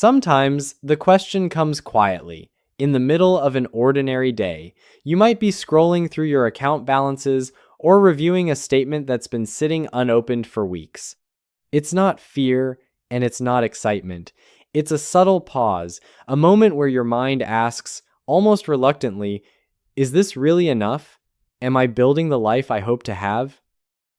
Sometimes the question comes quietly. In the middle of an ordinary day, you might be scrolling through your account balances or reviewing a statement that's been sitting unopened for weeks. It's not fear and it's not excitement. It's a subtle pause, a moment where your mind asks, almost reluctantly, is this really enough? Am I building the life I hope to have?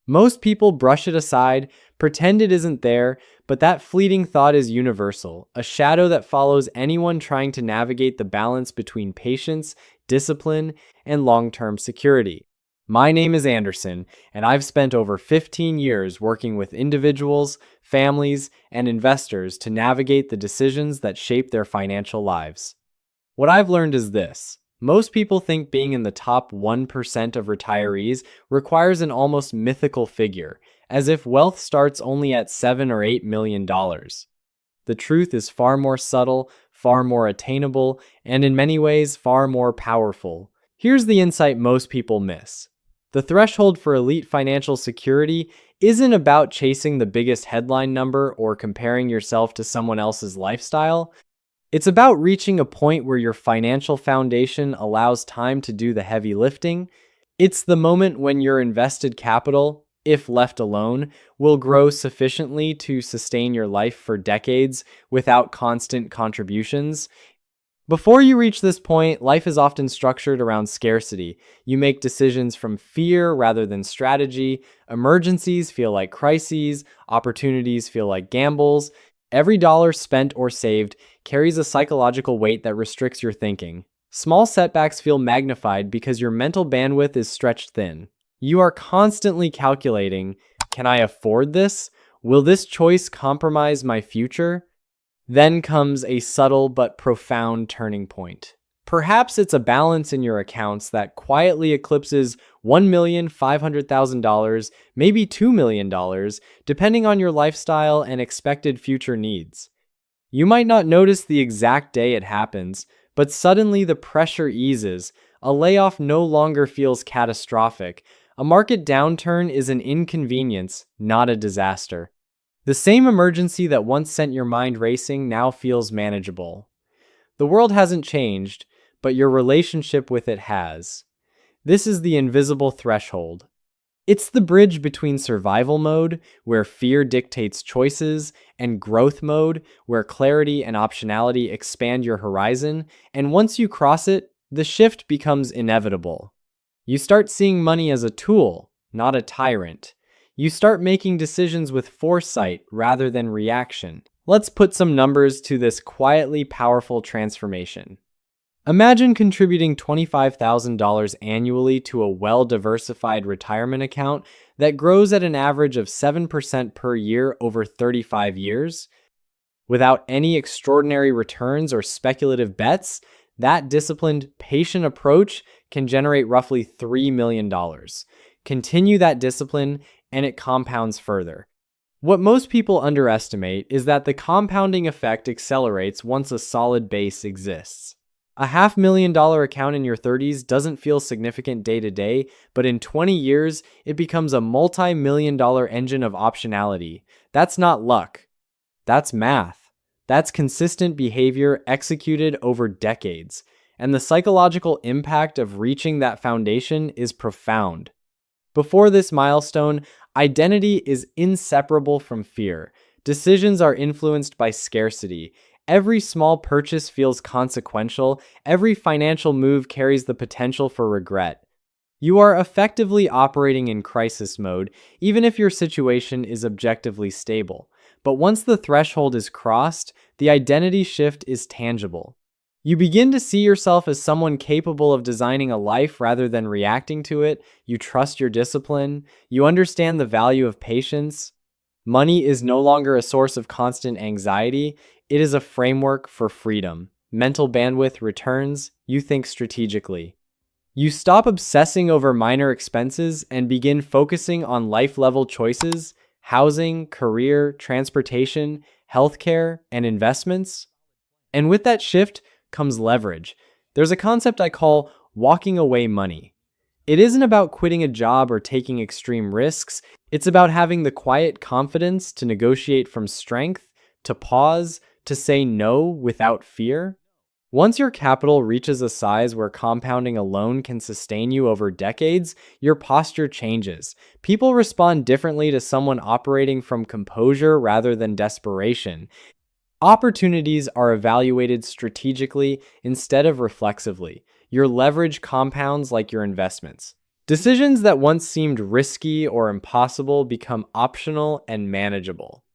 Most people brush it aside, pretend it isn't there, but that fleeting thought is universal, a shadow that follows anyone trying to navigate the balance between patience, discipline, and long-term security. My name is Anderson, and I've spent over 15 years working with individuals, families, and investors to navigate the decisions that shape their financial lives. What I've learned is this. Most people think being in the top 1% of retirees requires an almost mythical figure, as if wealth starts only at $7 or $8 million. The truth is far more subtle, far more attainable, and in many ways far more powerful. Here's the insight most people miss. The threshold for elite financial security isn't about chasing the biggest headline number or comparing yourself to someone else's lifestyle. It's about reaching a point where your financial foundation allows time to do the heavy lifting. It's the moment when your invested capital, if left alone, will grow sufficiently to sustain your life for decades without constant contributions. Before you reach this point, life is often structured around scarcity. You make decisions from fear rather than strategy. Emergencies feel like crises. Opportunities feel like gambles. Every dollar spent or saved carries a psychological weight that restricts your thinking. Small setbacks feel magnified because your mental bandwidth is stretched thin. You are constantly calculating, can I afford this? Will this choice compromise my future? Then comes a subtle but profound turning point. Perhaps it's a balance in your accounts that quietly eclipses $1,500,000, maybe $2 million, depending on your lifestyle and expected future needs. You might not notice the exact day it happens, but suddenly the pressure eases. A layoff no longer feels catastrophic. A market downturn is an inconvenience, not a disaster. The same emergency that once sent your mind racing now feels manageable. The world hasn't changed, but your relationship with it has. This is the invisible threshold. It's the bridge between survival mode, where fear dictates choices, and growth mode, where clarity and optionality expand your horizon, and once you cross it, the shift becomes inevitable. You start seeing money as a tool, not a tyrant. You start making decisions with foresight rather than reaction. Let's put some numbers to this quietly powerful transformation. Imagine contributing $25,000 annually to a well-diversified retirement account that grows at an average of 7% per year over 35 years. Without any extraordinary returns or speculative bets, that disciplined, patient approach can generate roughly $3 million. Continue that discipline, and it compounds further. What most people underestimate is that the compounding effect accelerates once a solid base exists. A $500,000 account in your 30s doesn't feel significant day to day, but in 20 years, it becomes a multi-million-dollar engine of optionality. That's not luck. That's math. That's consistent behavior executed over decades. And the psychological impact of reaching that foundation is profound. Before this milestone, identity is inseparable from fear. Decisions are influenced by scarcity. Every small purchase feels consequential. Every financial move carries the potential for regret. You are effectively operating in crisis mode, even if your situation is objectively stable. But once the threshold is crossed, the identity shift is tangible. You begin to see yourself as someone capable of designing a life rather than reacting to it. You trust your discipline. You understand the value of patience. Money is no longer a source of constant anxiety. It is a framework for freedom. Mental bandwidth returns. You think strategically. You stop obsessing over minor expenses and begin focusing on life-level choices, housing, career, transportation, healthcare, and investments. And with that shift comes leverage. There's a concept I call walking away money. It isn't about quitting a job or taking extreme risks. It's about having the quiet confidence to negotiate from strength, to pause, to say no without fear? Once your capital reaches a size where compounding alone can sustain you over decades, your posture changes. People respond differently to someone operating from composure rather than desperation. Opportunities are evaluated strategically instead of reflexively. Your leverage compounds like your investments. Decisions that once seemed risky or impossible become optional and manageable.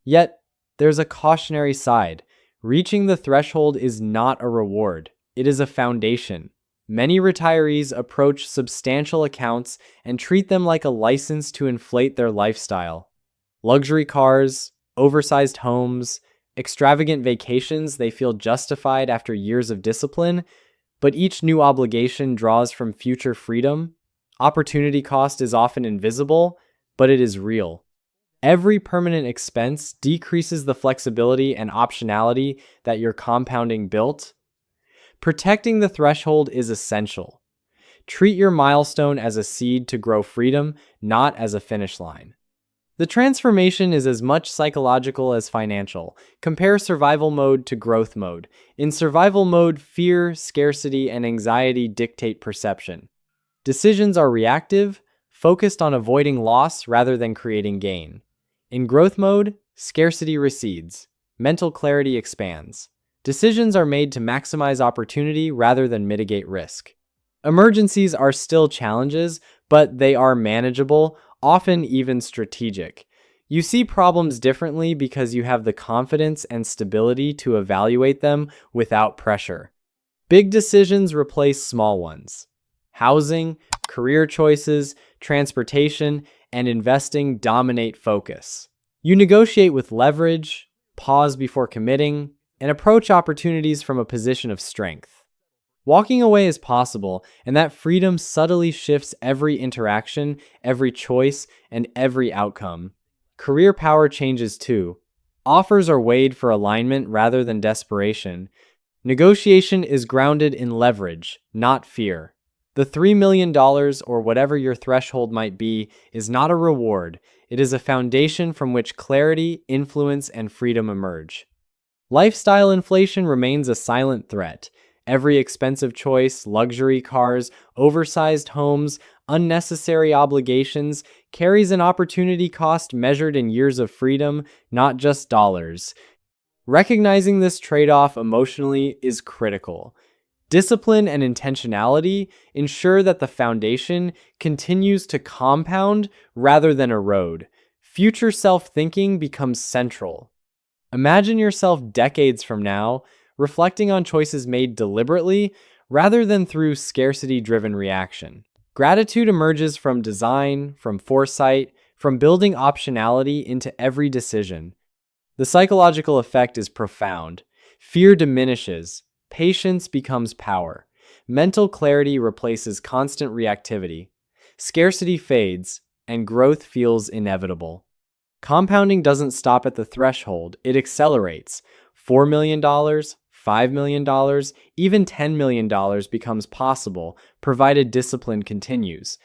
Yet, there's a cautionary side. Reaching the threshold is not a reward, it is a foundation. Many retirees approach substantial accounts and treat them like a license to inflate their lifestyle. Luxury cars, oversized homes, extravagant vacations they feel justified after years of discipline, but each new obligation draws from future freedom. Opportunity cost is often invisible, but it is real. Every permanent expense decreases the flexibility and optionality that your compounding built. Protecting the threshold is essential. Treat your milestone as a seed to grow freedom, not as a finish line. The transformation is as much psychological as financial. Compare survival mode to growth mode. In survival mode, fear, scarcity, and anxiety dictate perception. Decisions are reactive, focused on avoiding loss rather than creating gain. In growth mode, scarcity recedes. Mental clarity expands. Decisions are made to maximize opportunity rather than mitigate risk. Emergencies are still challenges, but they are manageable, often even strategic. You see problems differently because you have the confidence and stability to evaluate them without pressure. Big decisions replace small ones. Housing, career choices, transportation, and investing dominate focus. You negotiate with leverage, pause before committing, and approach opportunities from a position of strength. Walking away is possible, and that freedom subtly shifts every interaction, every choice, and every outcome. Career power changes too. Offers are weighed for alignment rather than desperation. Negotiation is grounded in leverage, not fear. The $3 million, or whatever your threshold might be, is not a reward. It is a foundation from which clarity, influence, and freedom emerge. Lifestyle inflation remains a silent threat. Every expensive choice, luxury cars, oversized homes, unnecessary obligations, carries an opportunity cost measured in years of freedom, not just dollars. Recognizing this trade-off emotionally is critical. Discipline and intentionality ensure that the foundation continues to compound rather than erode. Future self-thinking becomes central. Imagine yourself decades from now, reflecting on choices made deliberately rather than through scarcity-driven reaction. Gratitude emerges from design, from foresight, from building optionality into every decision. The psychological effect is profound. Fear diminishes. Patience becomes power. Mental clarity replaces constant reactivity. Scarcity fades, and growth feels inevitable. Compounding doesn't stop at the threshold, it accelerates. $4 million, $5 million, even $10 million becomes possible, provided discipline continues.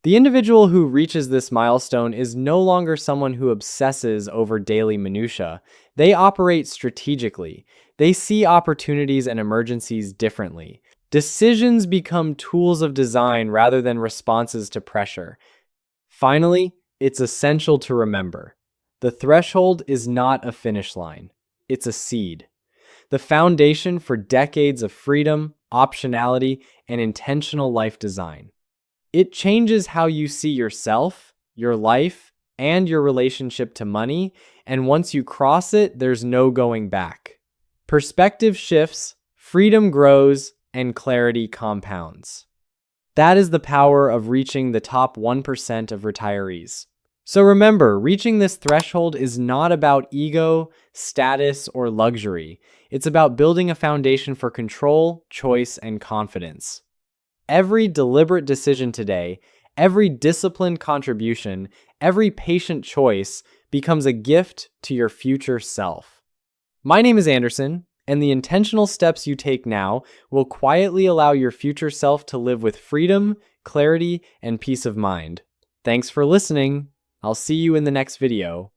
The individual who reaches this milestone is no longer someone who obsesses over daily minutia. They operate strategically. They see opportunities and emergencies differently. Decisions become tools of design rather than responses to pressure. Finally, it's essential to remember, the threshold is not a finish line. It's a seed. The foundation for decades of freedom, optionality, and intentional life design. It changes how you see yourself, your life, and your relationship to money, and once you cross it, there's no going back. Perspective shifts, freedom grows, and clarity compounds. That is the power of reaching the top 1% of retirees. So remember, reaching this threshold is not about ego, status, or luxury. It's about building a foundation for control, choice, and confidence. Every deliberate decision today, every disciplined contribution, every patient choice becomes a gift to your future self. My name is Anderson, and the intentional steps you take now will quietly allow your future self to live with freedom, clarity, and peace of mind. Thanks for listening. I'll see you in the next video.